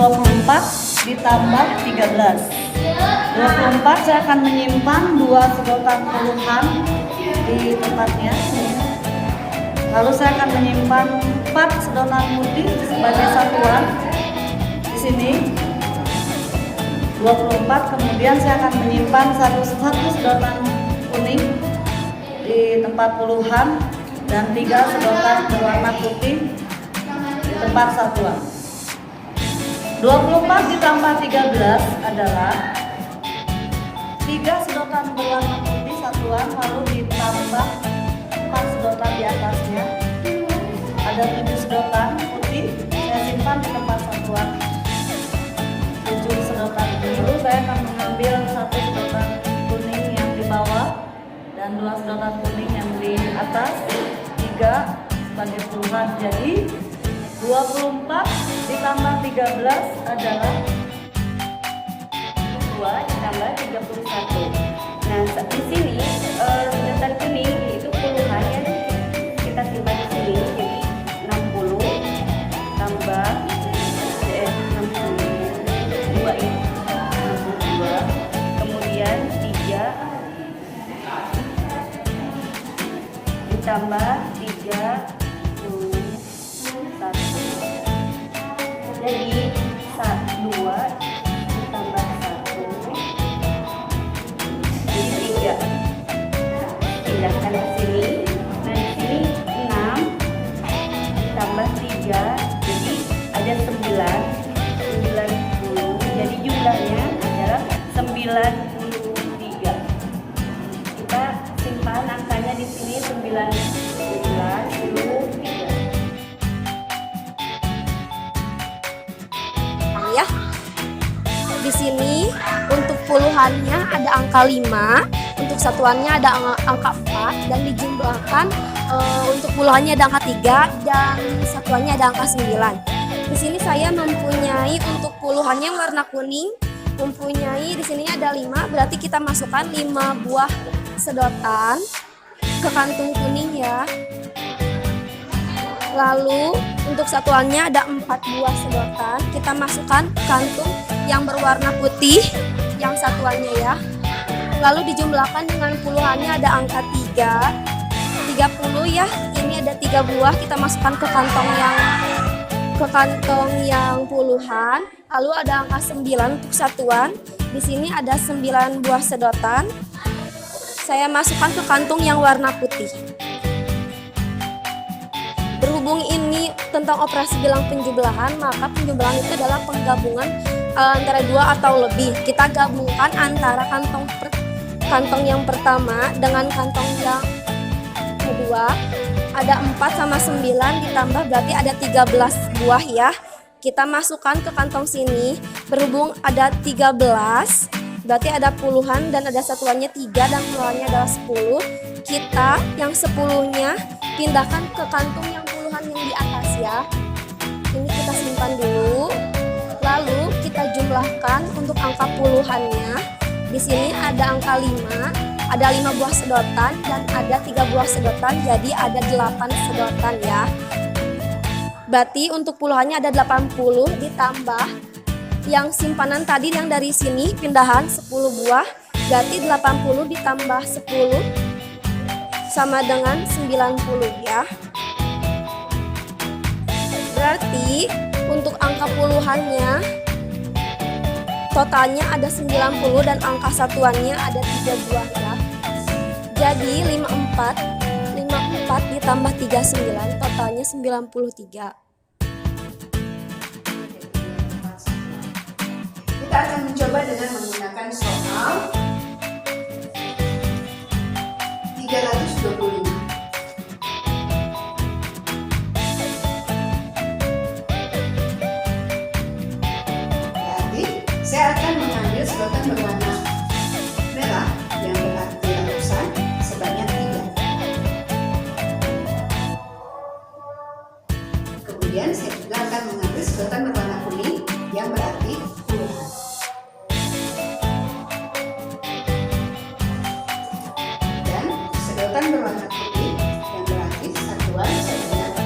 24 ditambah 13. 24 saya akan menyimpan 2 sedotan puluhan di tempatnya. Lalu saya akan menyimpan 4 sedotan putih sebagai satuan di sini. 24, kemudian saya akan menyimpan satu sedotan kuning di tempat puluhan dan 3 sedotan berwarna putih di tempat satuan. 24 ditambah 13 adalah 3 sedotan berwarna putih satuan, lalu ditambah 4 sedotan di atasnya. Ada 7 sedotan putih, saya simpan di tempat satuan. 7 sedotan dulu, saya akan mengambil 1 sedotan kuning yang di bawah dan 2 sedotan kuning yang di atas, 3 sebagai puluhan. Jadi 24 ditambah 13 adalah 2 ditambah 31. Nah, di sini sedotan kuning itu puluhannya kita simpan di sini, jadi 60 tambah 62 ini 62, kemudian 3 ditambah 31, jadi 2 ditambah 1 jadi 3. Pindahkan ke sini. Nah, di sini 6 ditambah 3 jadi ada 90. Jadi jumlahnya adalah 93. Kita simpan angkanya di sini 93. Ya. Di sini untuk puluhannya ada angka 5, untuk satuannya ada angka 4 dan dijumlahkan untuk puluhannya ada angka 3 dan satuannya ada angka 9. Di sini saya mempunyai untuk puluhannya warna kuning, mempunyai di sini ada 5, berarti kita masukkan 5 buah sedotan ke kantung kuning ya. Lalu untuk satuannya ada 4 buah sedotan, kita masukkan ke kantung yang berwarna putih yang satuannya ya. Lalu dijumlahkan dengan puluhannya ada angka 30 ya. Ini ada 3 buah, kita masukkan ke kantong yang puluhan. Lalu ada angka 9 untuk satuan. Di sini ada 9 buah sedotan. Saya masukkan ke kantung yang warna putih. Berhubung ini tentang operasi bilang penjumlahan, maka penjumlahan itu adalah penggabungan antara 2 atau lebih. Kita gabungkan antara kantong yang pertama dengan kantong yang kedua. Ada 4 sama 9 ditambah berarti ada 13 buah ya. Kita masukkan ke kantong sini. Berhubung ada 13, berarti ada puluhan dan ada satuannya 3 dan puluhannya adalah 10. Kita yang 10-nya pindahkan ke kantung yang puluhan yang di atas ya. Ini kita simpan dulu. Lalu kita jumlahkan untuk angka puluhannya. Di sini ada angka 5, ada 5 buah sedotan dan ada 3 buah sedotan, jadi ada 8 sedotan ya. Berarti untuk puluhannya ada 80 ditambah yang simpanan tadi yang dari sini pindahan 10 buah, berarti 80 ditambah 10 sama dengan 90 ya. Berarti untuk angka puluhannya totalnya ada 90 dan angka satuannya ada 3 buah ya. Jadi 54 ditambah 39 totalnya 93. Kita akan mencoba dengan menggunakan soal 325. Saya akan mengambil sedotan berwarna merah yang berarti ratusan sebanyak 3. Kemudian saya juga akan mengambil sedotan berwarna kuning yang berarti puluhan. Dan sedotan berwarna putih yang berarti satuan sebanyak 5.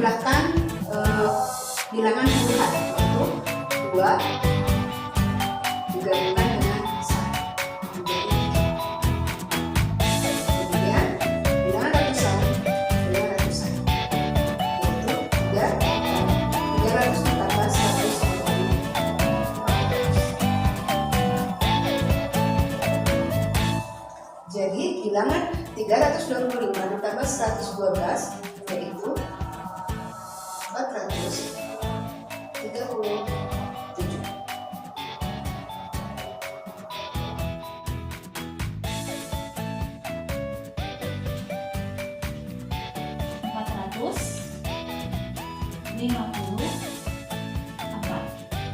menjumlahkan bilangan puluhan, yaitu 2 digabungkan dengan 1 menjadi 3. Kemudian bilangan ratusan dengan ratusan, yaitu 300 ditambah 100 menjadi 400. Jadi bilangan 325 ditambah 112 yaitu 437.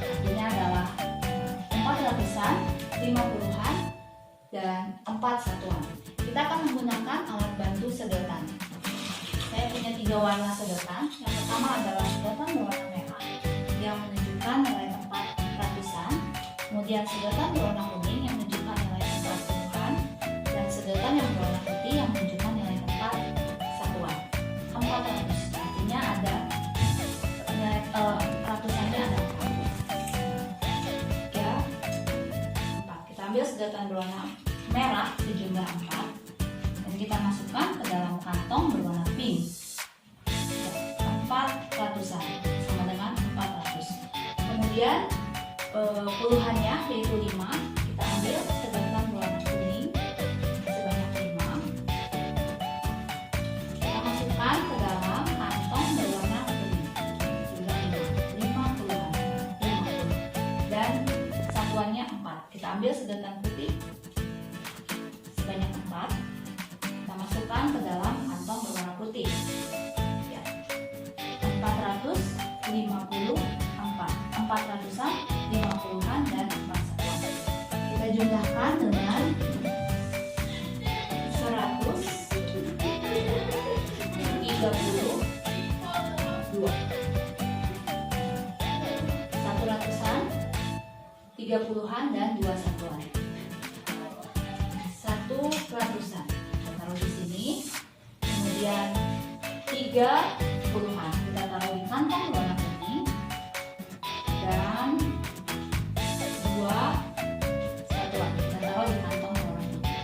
Artinya adalah 4 ratusan, 5 puluhan, dan 4 satuan. Kita akan menggunakan alat bantu sedotan. Saya punya 3 warna sedotan. Yang pertama adalah sedotan berwarna merah yang menunjukkan nilai 4 ratusan, kemudian sedotan berwarna kuning yang menunjukkan nilai 4 puluhan, dan sedotan yang berwarna putih yang menunjukkan nilai 4 satuan. 400 artinya ada nilai ratusannya ada 4. Kita ambil sedotan berwarna merah sejumlah 4 dan kita masukkan ke dalam kantong berwarna pink. 4 ratusan sama dengan 400. Kemudian puluhannya yaitu 5, kita ambil sedotan berwarna kuning sebanyak 5. Kita masukkan ke dalam kantong berwarna kuning jumlah 5 puluhan, 50, dan satuannya 4. Kita ambil sedotan putih sebanyak 4. Kita masukkan ke dalam kantong berwarna putih. 4 ratusan, 5 puluhan, dan 4 satuan. Kita jumlahkan dengan 132. 1 ratusan, 3 puluhan, dan 2 satuan. 1 ratusan kita taruh di sini. Kemudian 3 puluhan kita taruh di kantong berwarna kuning, dan 2 satuan kita taruh di kantong berwarna putih.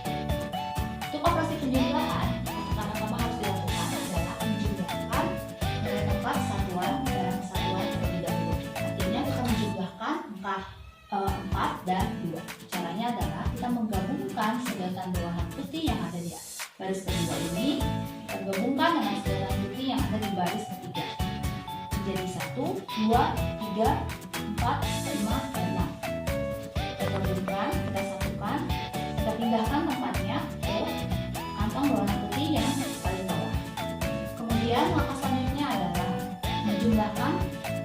Untuk operasi penjumlahan, yang pertama-tama harus dilakukan adalah menjumlahkan nilai 4 satuan dan satuan terlebih dahulu. Artinya kita menjumlahkan 4 dan 2. Caranya adalah kita menggabungkan sedotan berwarna putih yang ada di baris kedua ini, kita gabungkan dengan sedotan putih yang ada di baris ketiga menjadi 1, 2, 3, 4, 5, dan 6. Kita gabungkan, kita satukan, kita pindahkan tempatnya ke kantong berwarna putih yang paling bawah. Kemudian langkah selanjutnya adalah menjumlahkan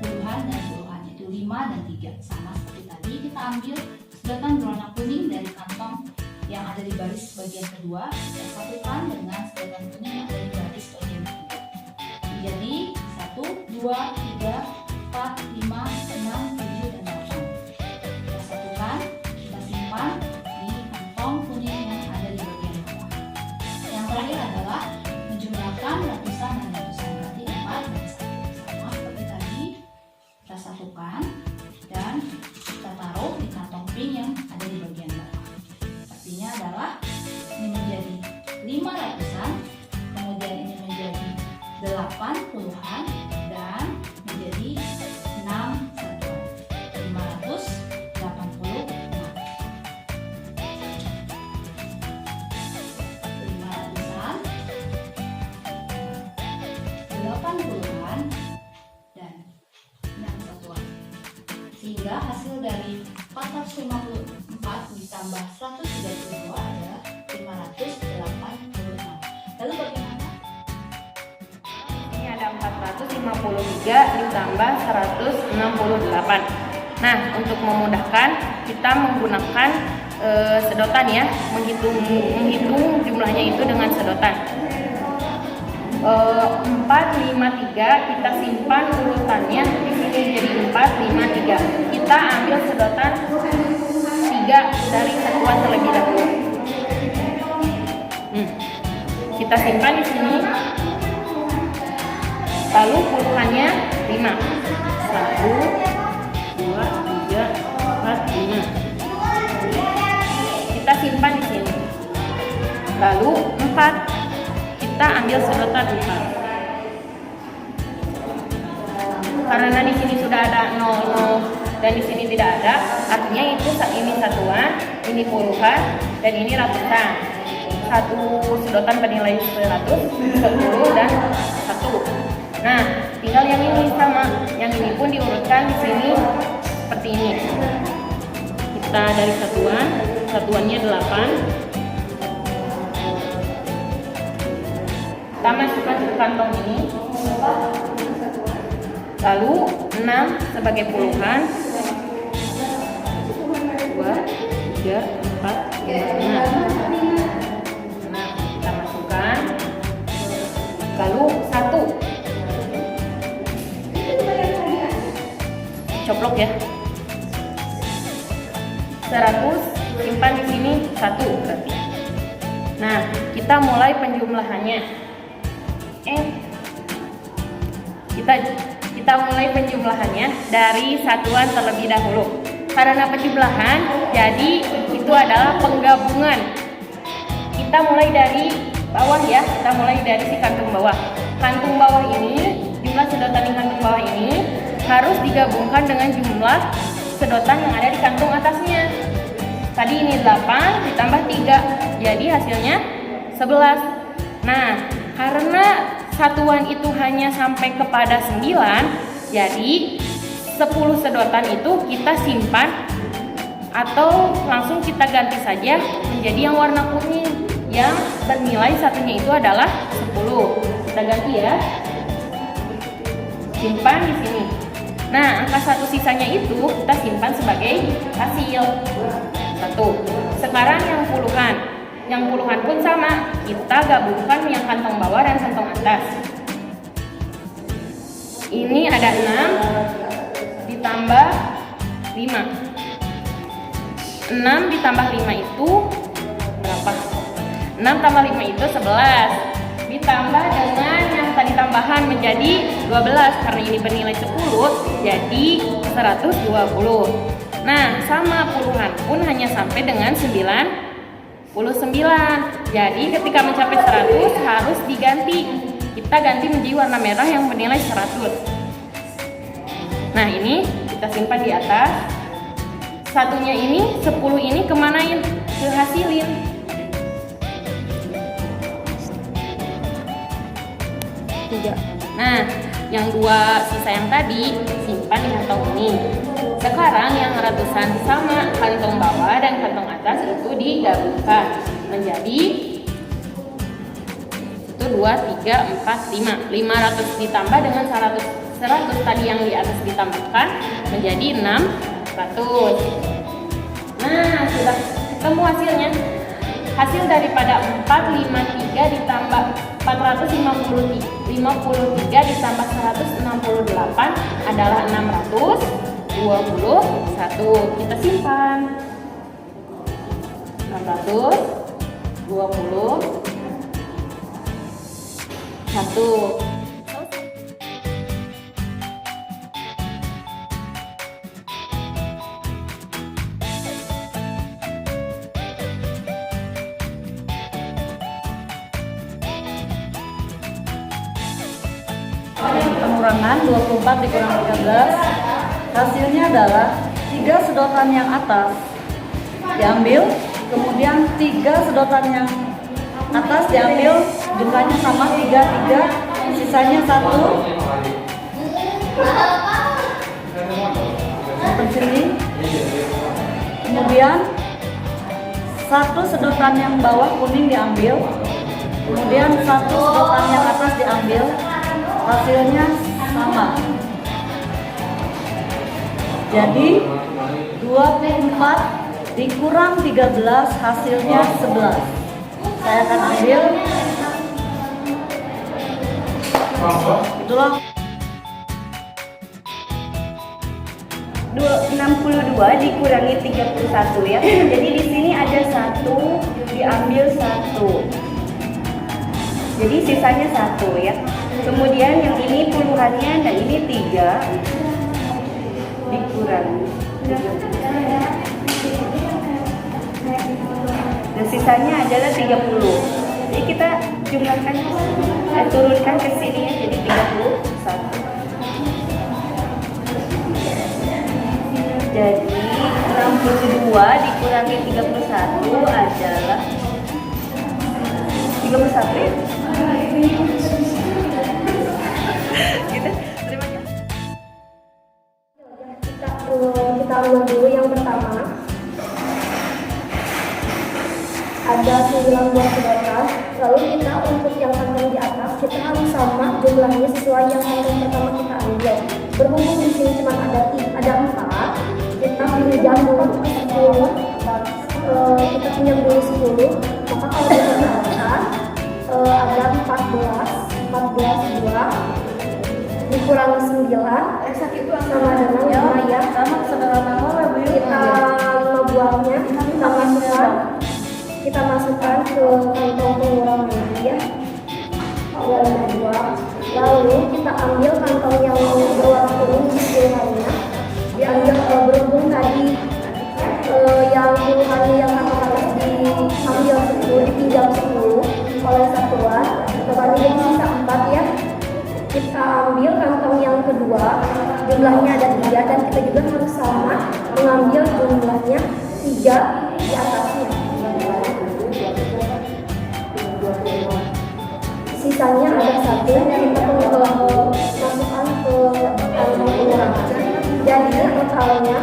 puluhan dan puluhan, yaitu 5 dan 3. Sama seperti tadi, kita ambil sedotan berwarna kuning dari kantong yang ada di baris bagian kedua, kita satukan dengan sedotan kuning yang ada di baris bagian ketiga menjadi 1, 2, 3, 4, 5, 6, 7, dan 8. Kita satukan, kita simpan di kantong kuning yang ada di bagian bawah. Yang terakhir adalah menjumlahkan ratusan dan ratusan, berarti 4 dan 1. Sama seperti tadi, kita satukan dan kita taruh di kantong pink yang ada di bagian bawah. Artinya adalah ini menjadi 5 ratusan, kemudian ini menjadi 8 puluhan, dan menjadi 6 satuan. 586. 5 ratusan, 8 puluhan, dan 6 satuan. Sehingga hasil dari 454 ditambah 132 adalah 586. Lalu bagaimana? Ini ada 453 ditambah 168. Nah, untuk memudahkan kita menggunakan sedotan ya, menghitung jumlahnya itu dengan sedotan. 453 kita simpan urutannya di sini jadi 453. Kita ambil sedotan 3 dari satuan terlebih dahulu. Kita simpan di sini. lalu puluhannya 5. 1, 2, 3, 4, 5. Kita simpan di sini. Lalu 4, kita ambil sedotan 4. Karena di sini sudah ada 00 dan di sini tidak ada, artinya itu ini satuan, ini puluhan, dan ini ratusan. Satu sedotan bernilai 100, 10, dan 1. Nah, tinggal yang ini sama, yang ini pun diurutkan di sini seperti ini. Kita dari satuannya 8. Kita masukkan ke kantong ini. Lalu 6 sebagai puluhan. 2, 3, 4, 5. Nah, kita masukkan. Lalu 1. Coplok ya. 100 simpan di sini 1 berarti. Nah, kita mulai penjumlahannya. Kita mulai penjumlahannya dari satuan terlebih dahulu. Karena penjumlahan, jadi itu adalah penggabungan. Kita mulai dari bawah ya, kita mulai dari si kantung bawah. Kantung bawah ini, jumlah sedotan di kantung bawah ini harus digabungkan dengan jumlah sedotan yang ada di kantung atasnya. Tadi ini 8 ditambah 3, jadi hasilnya 11. Nah, karena satuan itu hanya sampai kepada 9, jadi 10 sedotan itu kita simpan atau langsung kita ganti saja menjadi yang warna kuning yang bernilai satunya itu adalah 10. Kita ganti ya. Simpan di sini. Nah, angka 1 sisanya itu kita simpan sebagai hasil 1. Sekarang yang puluhan. Yang puluhan pun sama. Kita gabungkan yang kantong bawah dan kantong atas. Ini ada 6 ditambah 5. 6 ditambah 5 itu berapa? 6 tambah 5 itu 11. Ditambah dengan yang tadi tambahan menjadi 12. Karena ini bernilai 10, jadi 120. Nah, sama puluhan pun hanya sampai dengan 99. Jadi ketika mencapai 100 harus diganti. Kita ganti menjadi warna merah yang bernilai 100. Nah, ini kita simpan di atas. Satunya ini, 10 ini kemanain? Ke hasilin. Nah, yang 2 sisa yang tadi simpan di kantong ini. Sekarang yang ratusan sama kantong bawah dan kantong atas itu digabungkan menjadi 1, 2, 3, 4, 5. 500 ditambah dengan 100 tadi yang di atas ditambahkan menjadi 600. Nah, sudah ketemu hasilnya. Hasil daripada 453 ditambah 453 ditambah 168 adalah 621. Kita simpan. 621. Pengurangan 24 dikurang 13, hasilnya adalah 3 sedotan yang atas diambil, kemudian 3 sedotan yang atas diambil, jumlahnya sama 3, sisanya 1. Seperti sini. Kemudian 1 sedotan yang bawah kuning diambil, kemudian 1 sedotan yang atas diambil, hasilnya sama. Jadi 24 dikurang 13 hasilnya 11. Saya akan ambil. Itulah 62 dikurangi 31 ya. Jadi di sini ada 1 diambil 1. Jadi sisanya 1 ya. Kemudian yang ini sisanya, dan ini 3 dikurangi. Dan sisanya adalah 30. Jadi kita jumlahkan, turunkan ke sini ya, jadi 31. Jadi 62 dikurangi 31 adalah 31 ya. Gitu. Terima kasih. Kita ambil dulu yang pertama. Ada 9 buah sedotan. Lalu kita untuk yang kantong di atas kita harus sama jumlahnya sesuai yang kantong pertama kita ambil. Berhubung di sini cuma ada 4, kita pinjam dulu 10. Kita pinjam dulu 10. Maka kalau dikatakan ada 14 buah dikurangi 9 sama dengan 5 ya. Sama sederhana lah Bu. Kita 5 buahnya kita masukkan ke kantong pengurangan ya. Lalu kita ambil kantong yang berwarna kuning di sebelahnya. Diambil berhubung tadi yang puluhannya yang atas diambil 10, dipinjam 10 oleh satuan. Totalnya jadi sisa 4 ya. Kita ambil kantong yang kedua, jumlahnya ada 3 dan kita juga harus sama mengambil jumlahnya 3 di atasnya. Sisanya ada 1 kita masukkan ke kantong pengurangan. Jadi totalnya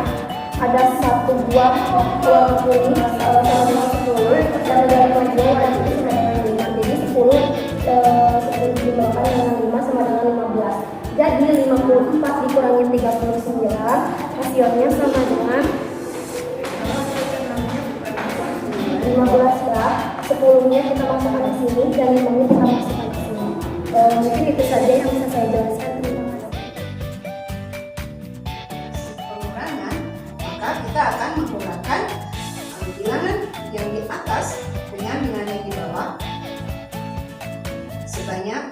ada 1 buah warna kuning sama dengan 10 dan ada 5 buah dan itu sama dengan 5. Jadi 10 dibawahkan dengan 5 sama dengan 15. Jadi 54 dikurangi 39 hasilnya sama dengan 15 ya. 10-nya kita masukkan ke sini dan 5-nya kita masukkan ke sini. Mungkin itu saja yang bisa saya jelaskan. Terima kasih. Pengurangan, maka kita akan menggunakan bilangan yang di atas dengan bilangan yang di bawah sebanyak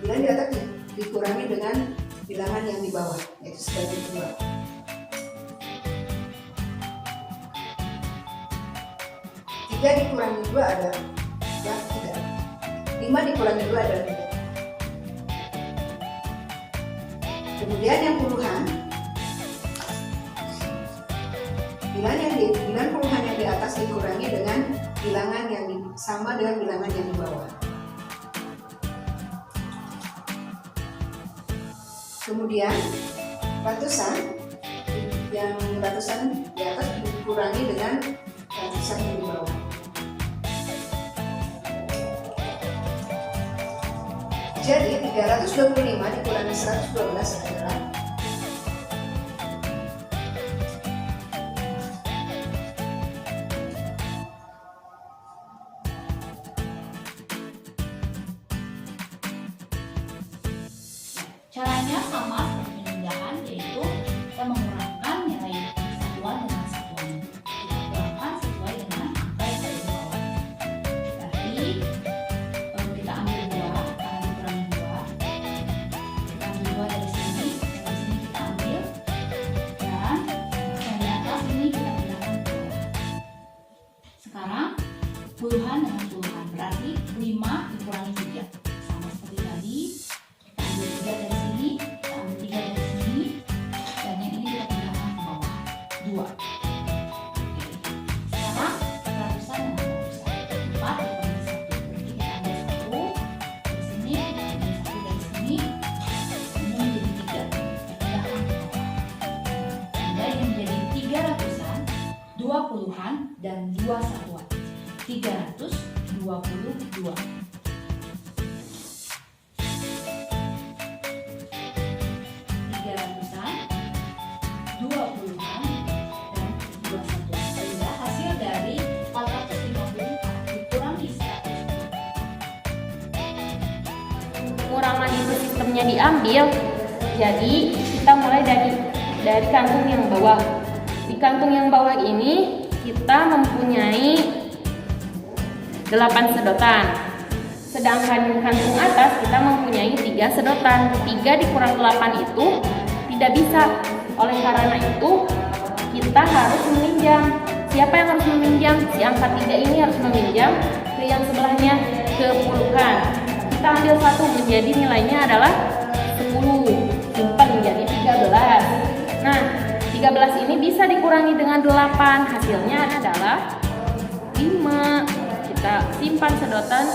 bilangan di atas dikurangi dengan bilangan yang di bawah, yaitu sebanyak 2. 3 dikurangi 2 adalah 3. 5 dikurangi 2 adalah 3. Kemudian yang puluhan, bilangan puluhan yang di atas dikurangi dengan bilangan yang sama dengan bilangan yang di bawah. Kemudian ratusan, yang ratusan di atas dikurangi dengan ratusan yang di bawah. Jadi 325 dikurangi 112 adalah 5. Caranya sama seperti pemindahan, yaitu kita mengurangkan nilai satuan dengan satuan. Kita kurangkan sesuai dengan angka yang ada di bawah. Berarti kita ambil 2, karena dikurangi 2. Kita ambil 2 dari sini, dari sini kita ambil, dan yang di atas ini kita pindahkan ke bawah. Sekarang puluhan dengan puluhan, berarti 5 dikurangi 3. Sama seperti tadi, kita ambil 3 dari sini, kita ambil 3 dari sini, dan yang ini kita pindahkan ke bawah, 2. Oke. Sekarang ratusan dengan ratusan, 4 dikurangi 1, berarti kita ambil 1 dari sini, kita ambil 1 dari sini, ini menjadi 3, kita pindahkan ke bawah. Sehingga ini menjadi 3 ratusan, 2 puluhan, dan 2 satuan. 322. 300-an, 2 puluhan, dan 2 satuan. Sehingga hasil dari 450 dikurangi 100. Pengurangan itu sistemnya diambil. Jadi kita mulai dari kantung yang bawah. Di kantung yang bawah ini kita mempunyai 8 sedotan. Sedangkan kantung atas 13 kita mempunyai 3 sedotan. 3 dikurang 8 itu tidak bisa. Oleh karena itu kita harus meminjam. Siapa yang harus meminjam? Si angka 3 ini harus meminjam ke yang sebelahnya, ke puluhan. Kita ambil 1 menjadi nilainya adalah 10. Simpan menjadi 13. Nah, 13 ini bisa dikurangi dengan 8. Hasilnya adalah 5. Kita simpan sedotan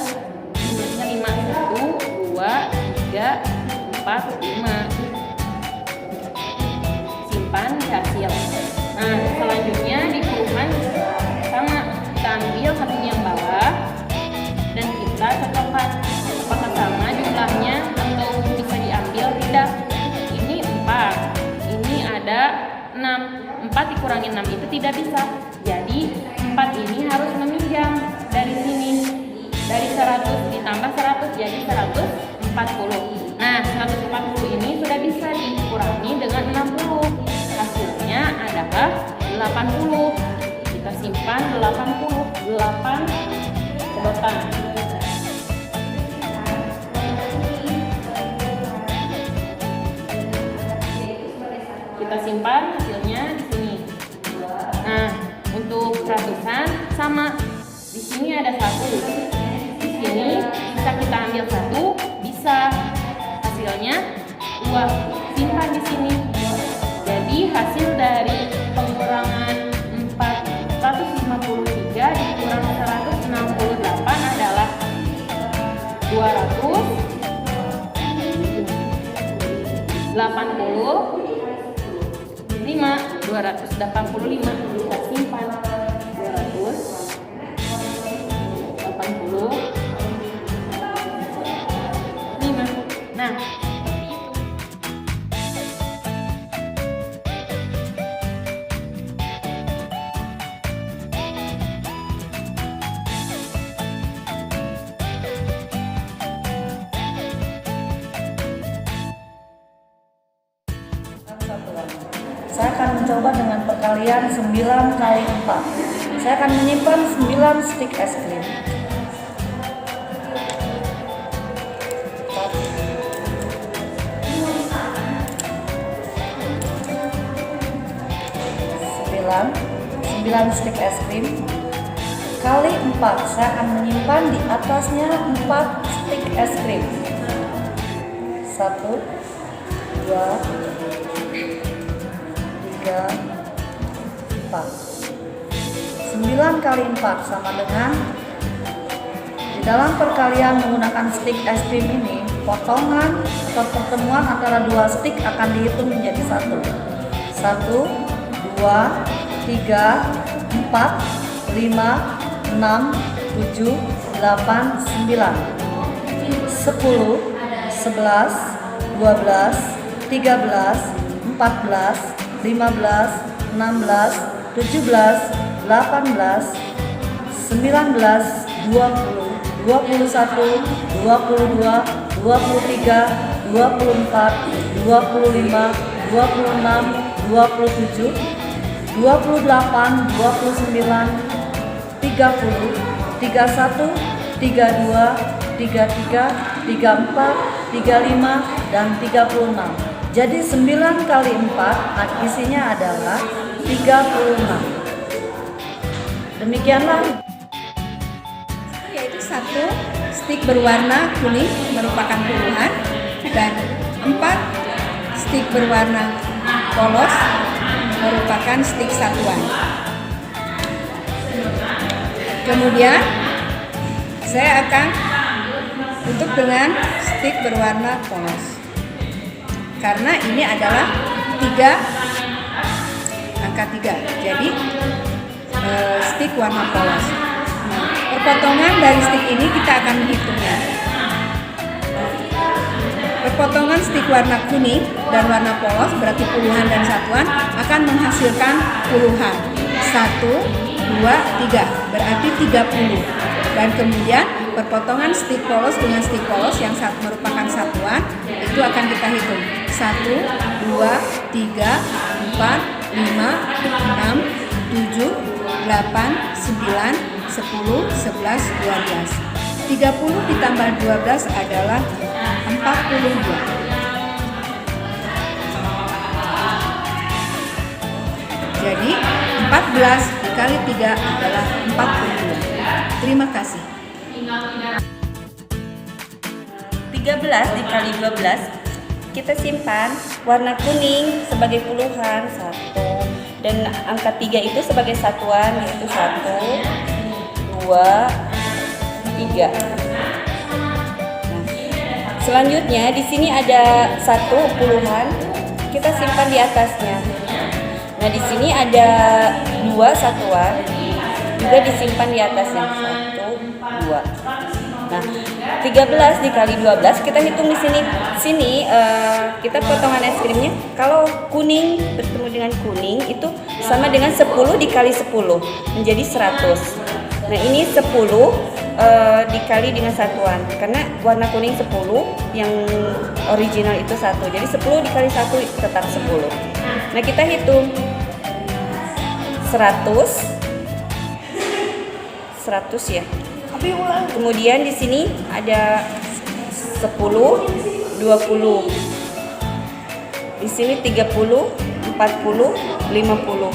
jumlahnya 5. 1, 2, 3, 4, 5. Simpan di hasil. Nah, selanjutnya di puluhan sama. Kita ambil satunya yang bawah dan kita cocokkan apakah sama jumlahnya atau bisa diambil tidak. Ini 4, ini ada 6. 4 dikurangi 6 itu tidak bisa. Jadi 4 ini harus meminjam dari sini. Dari 100 ditambah 100 jadi 140. Nah, 140 ini sudah bisa dikurangi dengan 60. Hasilnya adalah 80. Kita simpan 8 sedotan. Kita simpan hasilnya di sini. Nah, untuk ratusan sama. Di sini ada 1. Di sini bisa kita ambil 1, bisa. Hasilnya 2. Simpan di sini. Jadi hasil dari pengurangan 453 dikurang 168 adalah 285. Kita simpan 285. Nah, seperti itu. Saya akan mencoba dengan perkalian 9 kali 4. Saya akan menyimpan 9 stik es krim. 9 stik es krim kali 4. Saya akan menyimpan di atasnya 4 stik es krim. 1, 2, 3, 4. 9 kali 4 sama dengan, di dalam perkalian menggunakan stik es krim ini, potongan atau pertemuan antara 2 stik akan dihitung menjadi 1. 1, 2, 3, 4, 5, 6, 7, 8, 9, 10, 11, 12, 13, 14, 15, 16, 17, 18, 19, 20, 21, 22, 23, 24, 25, 26, 27, 28, 29, 30, 31, 32, 33, 34, 35, dan 36. Jadi 9 kali 4 isinya adalah 36. Demikianlah. Yaitu 1 stik berwarna kuning merupakan puluhan dan 4 stik berwarna polos merupakan stik satuan. Kemudian saya akan tutup dengan stik berwarna polos. Karena ini adalah 3 angka 3. Jadi stik warna polos. Nah, perpotongan dari stik ini kita akan menghitungnya. Perpotongan stik warna kuning dan warna polos berarti puluhan dan satuan akan menghasilkan puluhan. 1, 2, 3 berarti 30. Dan kemudian perpotongan stik polos dengan stik polos yang merupakan satuan itu akan kita hitung. 1, 2, 3, 4, 5, 6, 7, 8, 9, 10, 11, 12. 30 ditambah 12 adalah 42. Jadi 14 dikali 3 adalah 42. Terima kasih. 13 dikali 12 kita simpan warna kuning sebagai puluhan 1 dan angka 3 itu sebagai satuan yaitu 1, 2, 3. Nah, selanjutnya di sini ada 1 puluhan kita simpan di atasnya. Nah di sini ada 2 satuan juga disimpan di atasnya 1, 2. Nah, 13 dikali 12 kita hitung di sini. Kita potongan es krimnya kalau kuning bertemu dengan kuning itu sama dengan 10 dikali 10 menjadi 100. Nah, ini 10 dikali dengan satuan karena warna kuning 10 yang original itu 1. Jadi 10 dikali 1 tetap 10. Nah, kita hitung 100 ya. Kemudian di sini ada 10, 20. Di sini 30, 40, 50.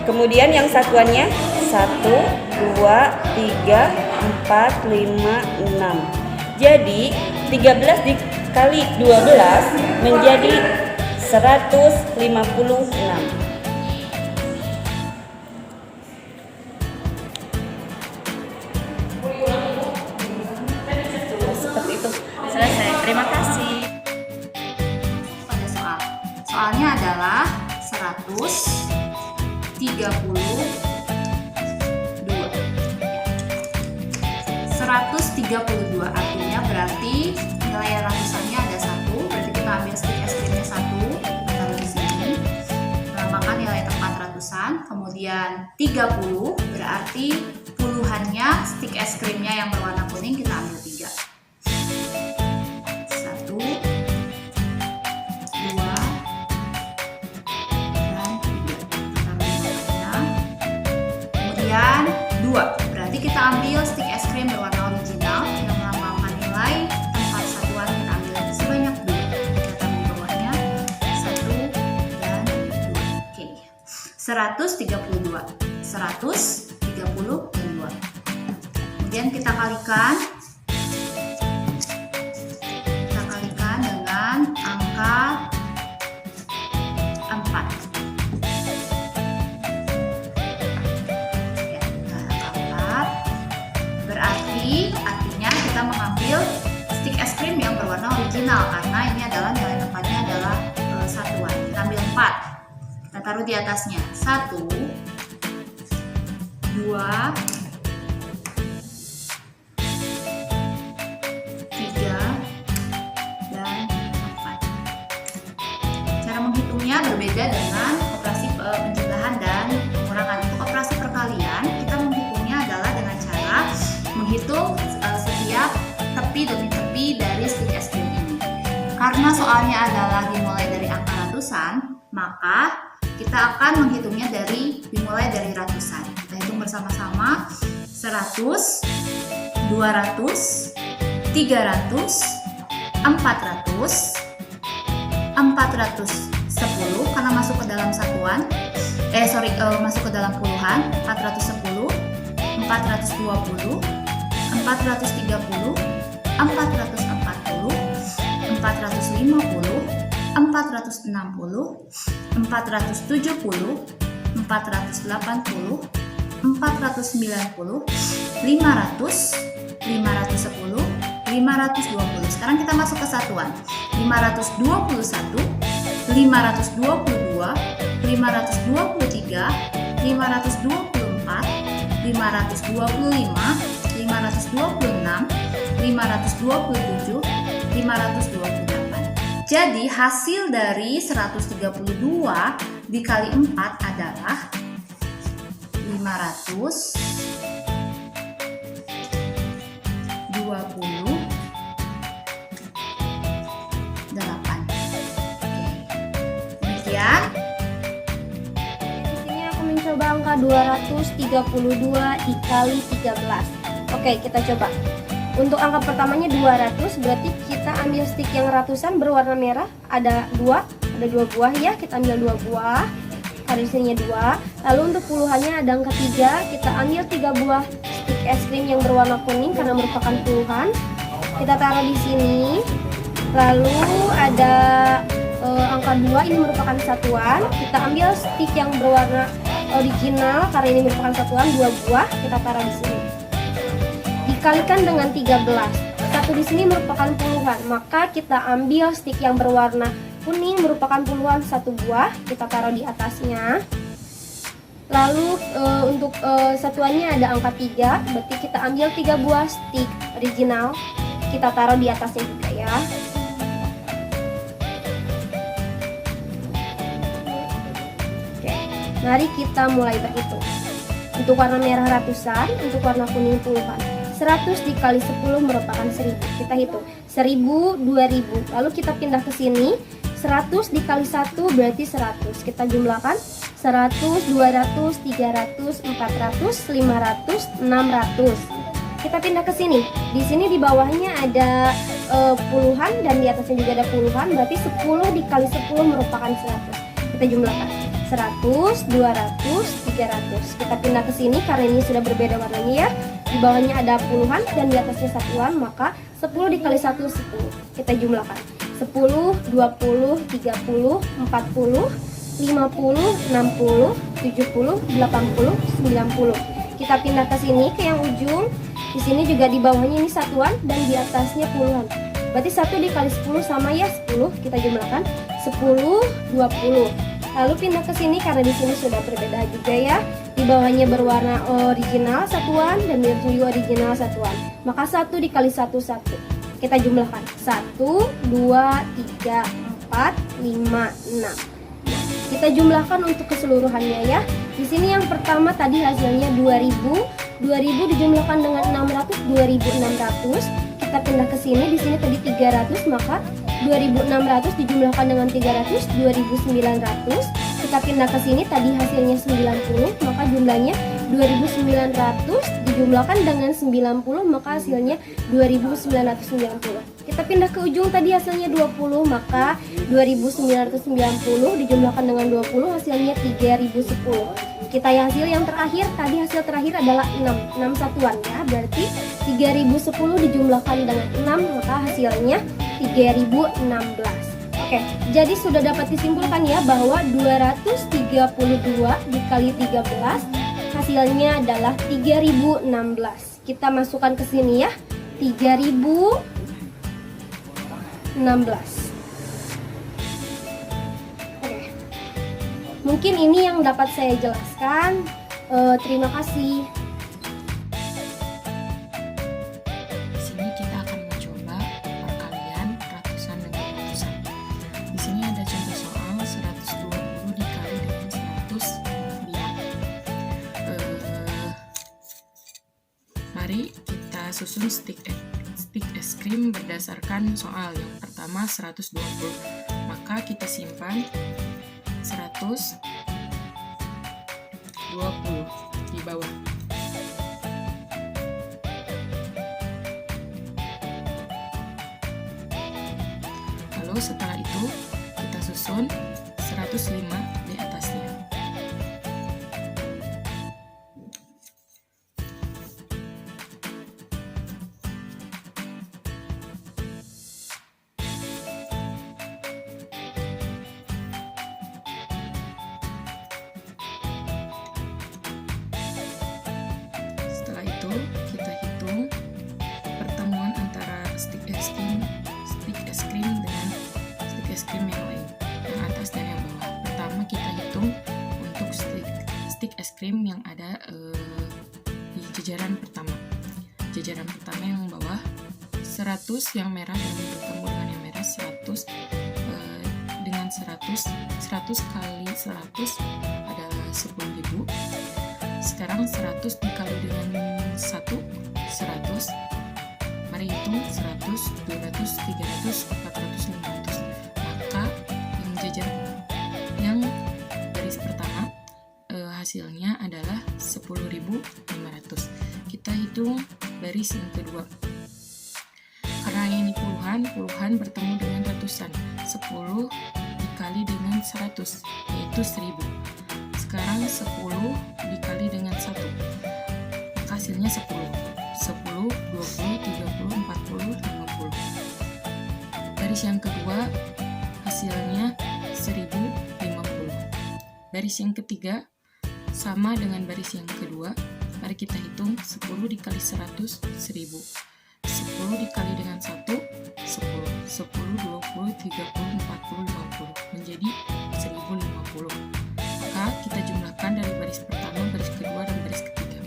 Kemudian yang satuannya 1, 2, 3, 4, 5, 6. Jadi 13 dikali 12 menjadi 156. Seperti itu. Selesai. Terima kasih. Pada soalnya adalah 132. 132 artinya berarti nilai ratusannya ada 1, berarti kita ambil stick es krimnya 1, kita taruh di sini. Nah, maka nilai tepat ratusan. Kemudian 30 berarti puluhannya stick es krimnya yang berwarna kuning kita ambil 3. 1, 2, dan 3. Kemudian 2 berarti kita ambil stick es krim berwarna original yang melambangkan nilai tempat satuan, kita ambil sebanyak 2. Kita taruh di bawahnya 1 dan 2. Oke, 132, 130 dan 2. Kemudian kita kalikan dengan angka 4. Ya, angka 4 berarti artinya kita mengambil stick es krim yang berwarna original karena ini adalah nilai tempatnya adalah satuan. Kita ambil 4, kita taruh di atasnya 1, 2, 3, dan 4. Cara menghitungnya berbeda dengan operasi penjumlahan dan pengurangan. Untuk operasi perkalian, kita menghitungnya adalah dengan cara menghitung setiap tepi demi tepi dari stick es krim ini. Karena soalnya adalah dimulai dari angka ratusan, maka kita akan menghitungnya dimulai dari ratusan. Kita hitung bersama-sama 100, 200, 300, 400, 410 karena masuk ke dalam satuan. Masuk ke dalam puluhan. 410, 420, 430, 440, 450, 460, 470, 480, 490, 500, 510, 520. Sekarang kita masuk ke satuan. 521, 522, 523, 524, 525, 526, 527, 528. Jadi hasil dari 132 dikali 4 adalah 528. Demikian. Di sini aku mencoba angka 232 dikali 13. Oke, kita coba. Untuk angka pertamanya 200, berarti kita ambil stick yang ratusan berwarna merah. Ada dua buah ya, kita ambil 2 buah. Karisinya 2. Lalu untuk puluhannya ada angka 3, kita ambil 3 buah stick es krim yang berwarna kuning karena merupakan puluhan. Kita taruh di sini. Lalu ada angka 2, ini merupakan satuan. Kita ambil stick yang berwarna original karena ini merupakan satuan, 2 buah, kita taruh di sini. Dikalikan dengan 13. Satu di sini merupakan puluhan, maka kita ambil stick yang berwarna kuning merupakan puluhan, 1 buah, kita taruh di atasnya. Lalu untuk satuannya ada angka 3, berarti kita ambil 3 buah stick original, kita taruh di atasnya juga ya. Oke, mari kita mulai berhitung. Untuk warna merah ratusan, untuk warna kuning puluhan. 100 dikali 10 merupakan 1000. Kita hitung 1000, 2000. Lalu kita pindah ke sini. 100 dikali 1 berarti 100. Kita jumlahkan 100, 200, 300, 400, 500, 600. Kita pindah ke sini. Di sini di bawahnya ada puluhan dan di atasnya juga ada puluhan. Berarti 10 dikali 10 merupakan 100. Kita jumlahkan 100, 200, 300. Kita pindah ke sini karena ini sudah berbeda warnanya ya. Di bawahnya ada puluhan dan di atasnya satuan, maka 10 dikali 1 10. Kita jumlahkan 10, 20, 30, 40, 50, 60, 70, 80, 90. Kita pindah ke sini ke yang ujung. Di sini juga di bawahnya ini satuan dan di atasnya puluhan. Berarti 1 dikali 10 sama ya 10. Kita jumlahkan 10, 20. Lalu pindah ke sini karena di sini sudah berbeda juga ya. Di bawahnya berwarna original satuan dan di atasnya juga original satuan. Maka 1 dikali 1 1. Kita jumlahkan 1, 2, 3, 4, 5, 6. Kita jumlahkan untuk keseluruhannya ya. Di sini yang pertama tadi hasilnya 2000. 2000 dijumlahkan dengan 600, 2600. Kita pindah ke sini, di sini tadi 300, maka 2600 dijumlahkan dengan 300, 2900. Kita pindah ke sini, tadi hasilnya 90, maka jumlahnya 2900 dijumlahkan dengan 90, maka hasilnya 2990. Kita pindah ke ujung, tadi hasilnya 20, maka 2990 dijumlahkan dengan 20, hasilnya 3010. Kita hasil yang terakhir, tadi hasil terakhir adalah 6 satuan ya, berarti 3010 dijumlahkan dengan 6, maka hasilnya 3016. Oke, jadi sudah dapat disimpulkan ya bahwa 232 dikali 13 hasilnya adalah 3016. Kita masukkan ke sini ya, 3016. Mungkin ini yang dapat saya jelaskan. Terima kasih. Di sini kita akan mencoba perkalian ratusan dengan ratusan. Di sini ada contoh soal 120 dikali dengan 100 bilang. Mari kita susun stick es krim berdasarkan soal. Yang pertama 120. Maka kita simpan 120 di bawah. Lalu setelah itu kita susun 105 di atasnya. Setelah itu kita hitung pertemuan antara stick es krim dengan stick es krim yang lain, yang atas dan yang bawah. Pertama kita hitung untuk stick es krim yang ada di jajaran pertama. Jajaran pertama yang bawah 100 yang merah dan bertemu dengan yang merah 100 dengan 100 kali 100 adalah 10.000. Sekarang 100 dikali dengan 100. Mari hitung 100, 200, 300, 400, 500. Maka yang jajar yang baris pertama hasilnya adalah 10.500. Kita hitung baris yang kedua. Karena ini puluhan bertemu dengan ratusan. 10 dikali dengan 100, yaitu 1000. Sekarang 10 dikali dengan 1, maka hasilnya 10. 10, 20, 30, 40, 50. Baris yang kedua hasilnya 1050. Baris yang ketiga sama dengan baris yang kedua. Mari kita hitung 10 dikali 100, 1000. 10 dikali dengan 1, 10. 10, 20, 30, 40, 50. Menjadi 1050. Maka kita jumlahkan dari baris pertama, baris kedua, dan baris ketiga.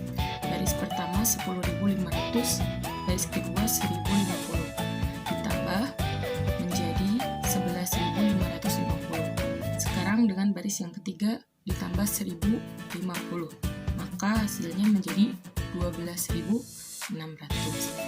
Baris pertama 10.500, baris kedua 1050. Ditambah menjadi 11.550. Sekarang dengan baris yang ketiga ditambah 1050, maka hasilnya menjadi 12.600.